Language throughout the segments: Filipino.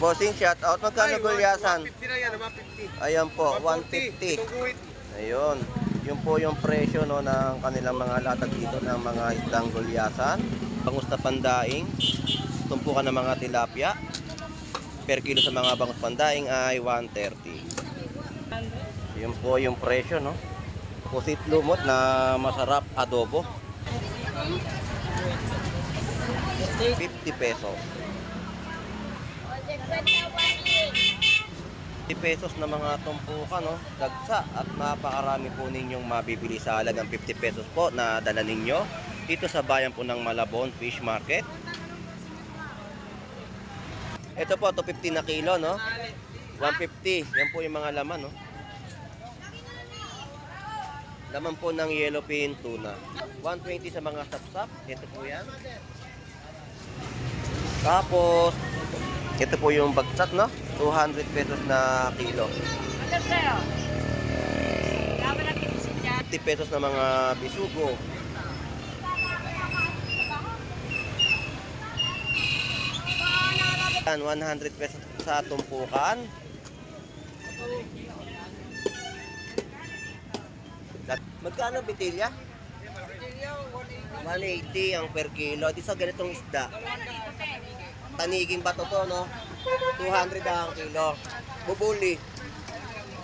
Bossing, shout out. Magkano gulyasan? 150 na yan, 150. Ayan po, 150. Ayun. Yun po yung presyo no, ng kanilang mga latag dito ng mga isdang gulyasan. Bangus na pandaing. Tumpukan ng mga tilapia. Per kilo sa mga bangus pandaing ay 130. Yun po yung presyo, no? Pusit lumot na masarap adobo. 50 pesos. 50 pesos na mga tumpukan, no? Dagsa at napakarami po ninyong mabibili sa halagang 50 pesos po na dala ninyo dito sa bayan po ng Malabon Fish Market. Ito po, 250 na kilo, no? 150. Yan po yung mga laman, no? Laman po ng yellowfin tuna. 120 sa mga sapsap. Ito po yan. Tapos, ito po yung bagsak, no? 200 pesos na kilo. 50 pesos na mga bisugo. 100 pesos sa tumpukan. Magkano bitilya? 180 ang per kilo. Di sa ganitong isda. Taniging bato to, no? 200 ang kilo. Bubuli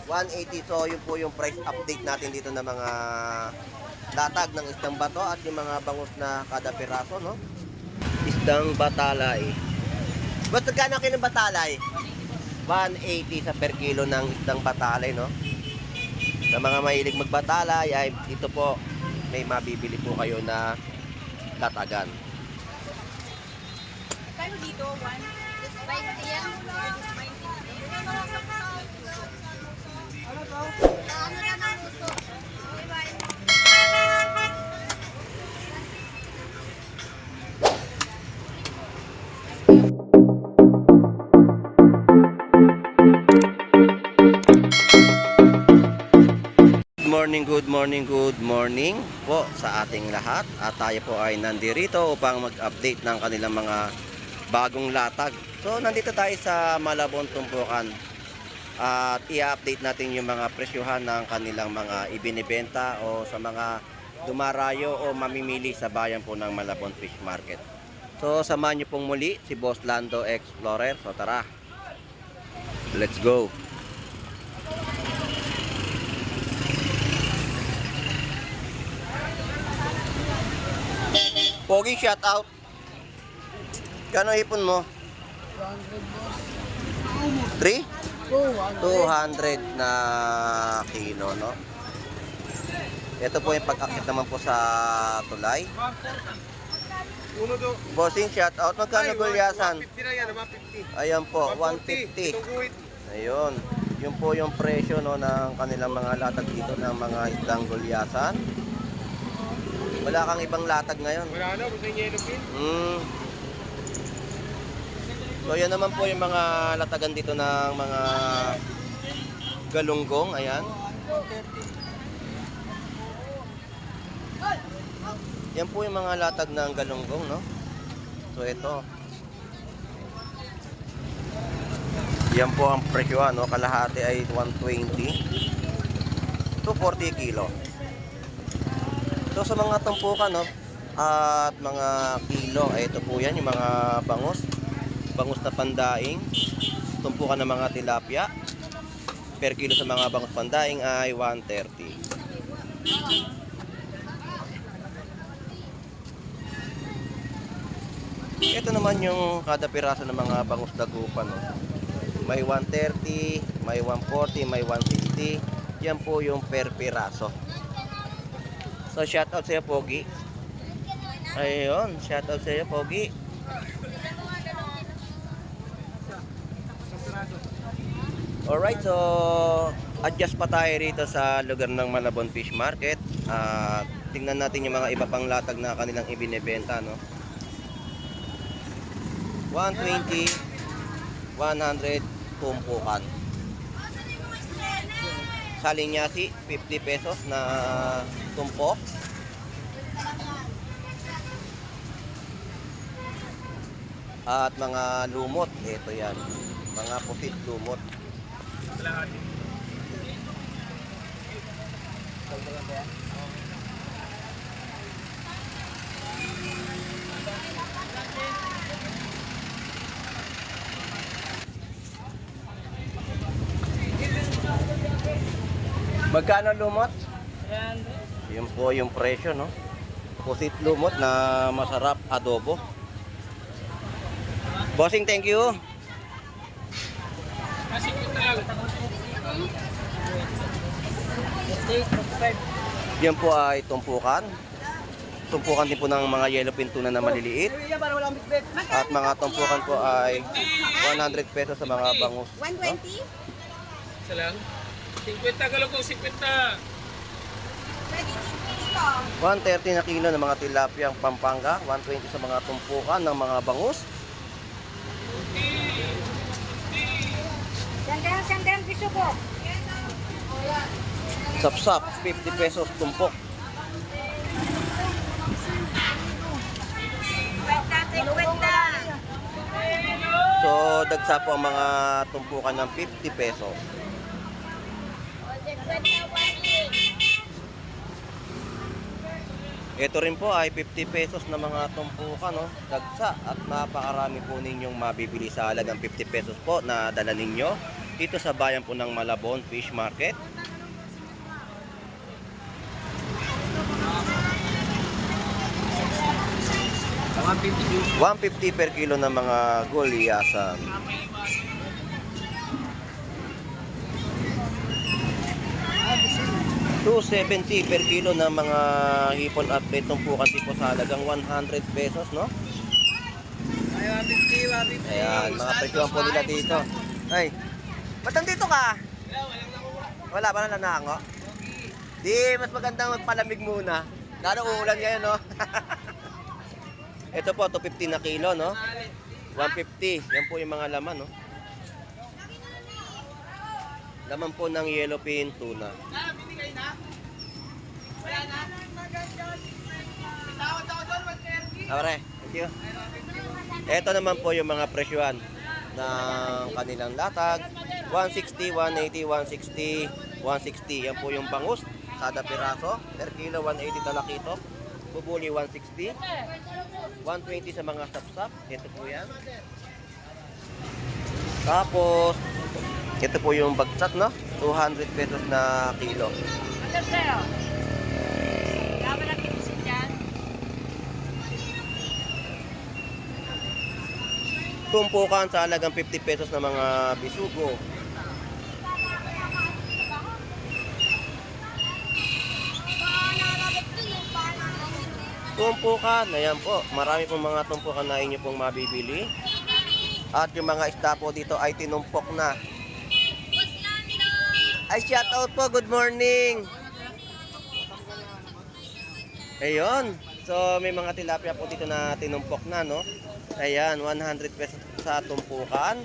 180. So yun po yung price update natin dito ng mga latag ng isdang bato at yung mga bangus na kada piraso, no? Isdang batalay. Ba't magkano kayo ng batalay? 180 sa per kilo ng isdang batalay, no? Sa mga mahilig magbatalay ay dito po may mabibili po kayo na latagan. Kano dito? 1? This 20 yan? This 20? Ano to? Ano na ang gusto? Good morning po sa ating lahat. At tayo po ay nandirito upang mag-update ng kanilang mga bagong latag. So nandito tayo sa Malabon Tumpukan at i-update natin yung mga presyuhan ng kanilang mga ibinibenta o sa mga dumarayo o mamimili sa bayan po ng Malabon Fish Market. So samahan nyo pong muli si Boss Lando Explorer. So tara, let's go. Pogi, shout out. Kano ipon mo? 3? 200 na kilo, no? Ito po yung pag-akit naman po sa tulay. Bossing, shout out. Magkano gulyasan? 150 na yan, 150. Ayan po, 150. Ayun. Yun po yung presyo, no, ng kanilang mga latag dito ng mga isdang gulyasan. Wala kang ibang latag ngayon. Wala na, gusto yung yellowfin. So yan naman po yung mga latagan dito ng mga galunggong. Ayan. Yan po yung mga latag ng galunggong, no? So ito. Yan po ang presyo, no? Kalahati ay 120 to 40 kilo. So sa mga tumpukan, no, at mga kilo, ay ito po yan, yung mga bangus na pandaing, tumpukan ng mga tilapia. Per kilo sa mga bangus pandaing ay 130. Ito naman yung kada piraso ng mga bangus dagupan, no. May 130, may 140, may 160. Yan po yung per piraso. So shout out sa iyo, Pogi. Ayun, shout out sa iyo, Pogi. Alright, so adjust pa tayo rito sa lugar ng Malabon Fish Market. Tingnan natin yung mga iba pang latag na kanilang ibinebenta, no? 120, 100 tumpukan. Salinyasi, 50 pesos na tumpok. At mga lumot, ito yan. Mga pusit lumot. Magkano lumot? Yun po yung presyo, no? Pusit lumot na masarap adobo. Bossing, thank you. Yan po ay tumpukan. Tumpukan din po ng mga yellowfin tuna na maliliit. At mga tumpukan po ay 100 pesos sa mga bangus. 120? Isa lang. 50 galong ko, 50. Pwede dito. 130 na kilo ng mga tilapia ang Pampanga, 120 sa mga tumpukan ng mga bangus. Sandang piso po. Sapsap, 50 pesos tumpok. Kwenta. So, dagsa po ang mga tumpukan ng 50 pesos. Ito rin po ay 50 pesos na mga tumpukan, no? Dagsa, at napakarami po ninyong mabibili sa halagang 50 pesos po na dala ninyo dito sa bayan po ng Malabon Fish Market. $150 per kilo ng mga gulyasan. $270 per kilo ng mga hipon at tumpukan tipo sa halagang 100 pesos, no? Ayan, mga presyohan po nila dito. Ay, ba't nandito ka? Wala ba na nanango? Di, mas magandang magpalamig muna. Lalo uulan ngayon, no? Ito po, 250 na kilo, no? 150. Yan po yung mga laman, no? Laman po ng yellowfin tuna. Alright, thank you. Ito naman po yung mga presyohan ng kanilang latag. 160, 180, 160, 160. Yan po yung bangus. Kada piraso. Per kilo, 180 talakito. Bubuli, 160. 120 sa mga sapsap. Ito po yan. Tapos, ito po yung bagsak, no? 200 pesos na kilo. Tumpukan sa halagang 50 pesos na mga bisugo. Tumpukan, ayan po. Marami pong mga tumpukan na inyo pong mabibili. At yung mga isda po dito ay tinumpok na. Ay, shout out po. Good morning. Ayun. So, may mga tilapia po dito na tinumpok na, no? Ayan, 100 pesos sa tumpukan.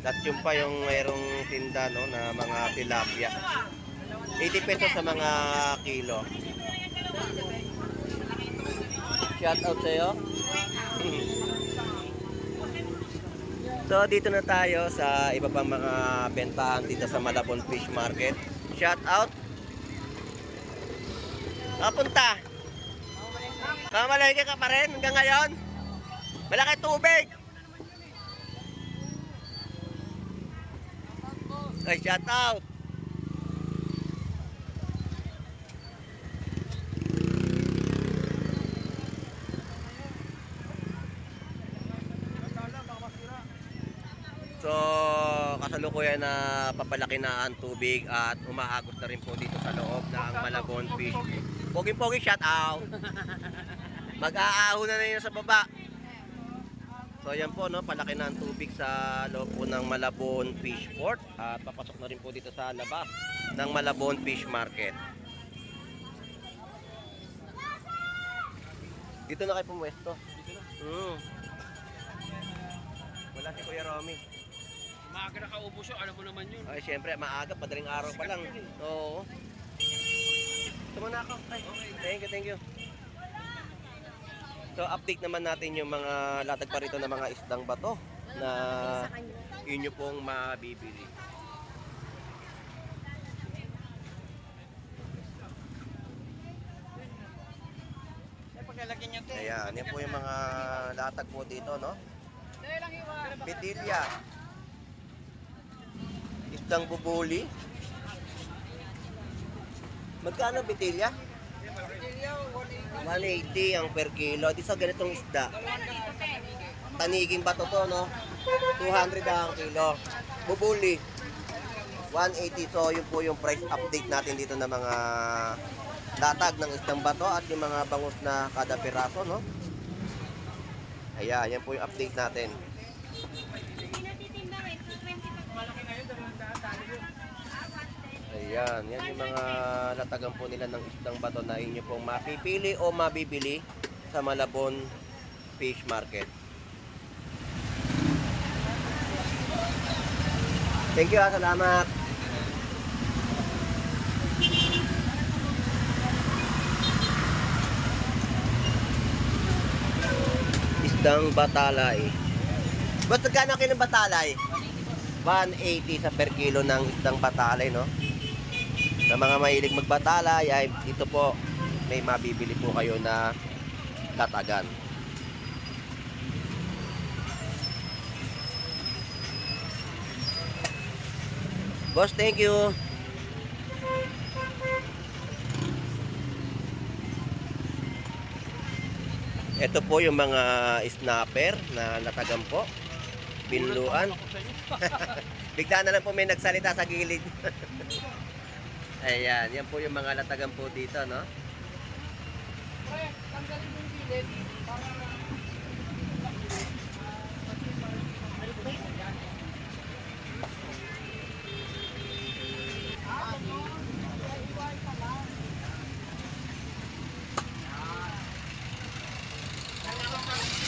At yun pa yung mayroong tinda, no, na mga tilapia. 80 pesos sa mga kilo. Shout out sa'yo. So, dito na tayo sa iba pang mga bentahan dito sa Malabon Fish Market. Shout out. Kapunta. Kamalay ka pa rin hanggang ngayon. Malaki tubig. Ay, shout out. So, kasalukuyan na papalaki na ang tubig at umaagos na rin po dito sa loob ng Malabon Fish. Pogi-pogi, shout out. Mag-aahon na yun sa baba. So, yan po, no, palaki na ang tubig sa loob po ng Malabon Fish Port. At papasok na rin po dito sa labas ng Malabon Fish Market. Dito na kayo pumwesto. Wala si Kuya Romy. Maaga nakaubos yun, alam mo naman yun. Ay, syempre, maaga, madaling araw pa lang. Oo. Ito muna ako. Ay, thank you, thank you. So update naman natin yung mga latag pa rito ng mga isdang bato na inyo pong mabibili. Ayan, yan po yung mga latag po dito, no? Betilya. Isdang bubuli. Magkano betilya? 180 ang per kilo. Di sa ganitong isda. Taniging bato to, no? 200 ang kilo. Bubuli. 180. So, yun po yung price update natin dito ng mga latag ng isdang bato at yung mga bangus na kada piraso, no? Ayan, yan po yung update natin. Ayan, yan yung mga latagan po nila ng isdang bato na inyo pong mapipili o mabibili sa Malabon Fish Market. Thank you, salamat. Isdang batalay. Basta gano'n kayo ng batalay? 180 sa per kilo ng isdang batalay, no? Sa mga mahilig magbatalay, ay dito po may mabibili po kayo na latagan. Boss, thank you. Ito po yung mga snapper na latagan po. Binluan. Bigla na lang po may nagsalita sa gilid. Ayan, yan po yung mga latagan po dito, no?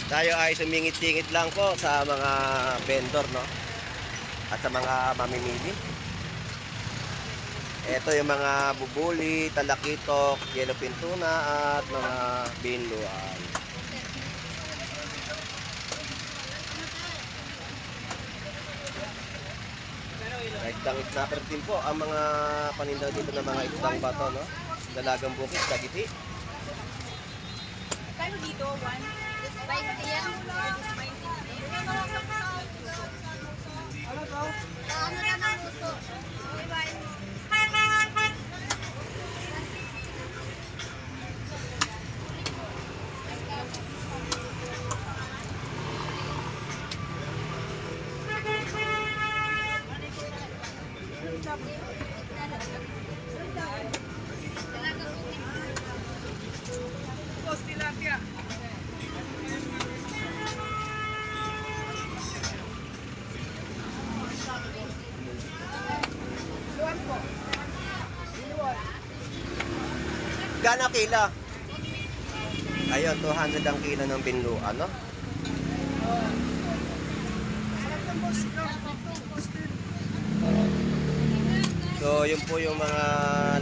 Tayo ay sumingit-singit lang po sa mga vendor, no? At sa mga mamimili. Ito yung mga bubuli, talakitok, yellowfin tuna at mga binluan. Isdang snapper din po ang mga panindaw dito ng mga isdang bato, no? Dalagang bukid, dagiti. Kano dito? 1? Yan. Ano to? Ano naman gusto? Boss, tilapia. Gano'ng kilo? Ayun, 200 ang kilo ng binluan, no? So, yun po yung mga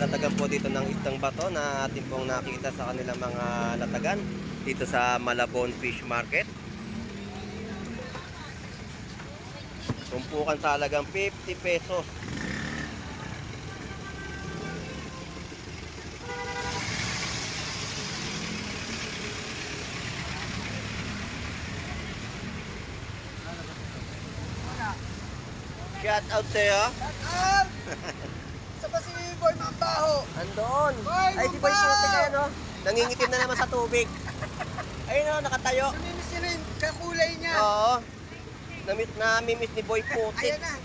latagan po dito ng isdang bato na atin pong nakita sa kanilang mga latagan dito sa Malabon Fish Market. Tumpukan sa halagang 50 pesos. Shout out sa'yo. Sa ba si Boy Mambaho? Andon. Boy, Ay, di ba yung Mambaho! puti no? Nangingitim na naman sa tubig. Ayun o, nakatayo. Sumimis niya rin kakulay niya. Oo. Namimiss ni Boy Puti. Ayan na.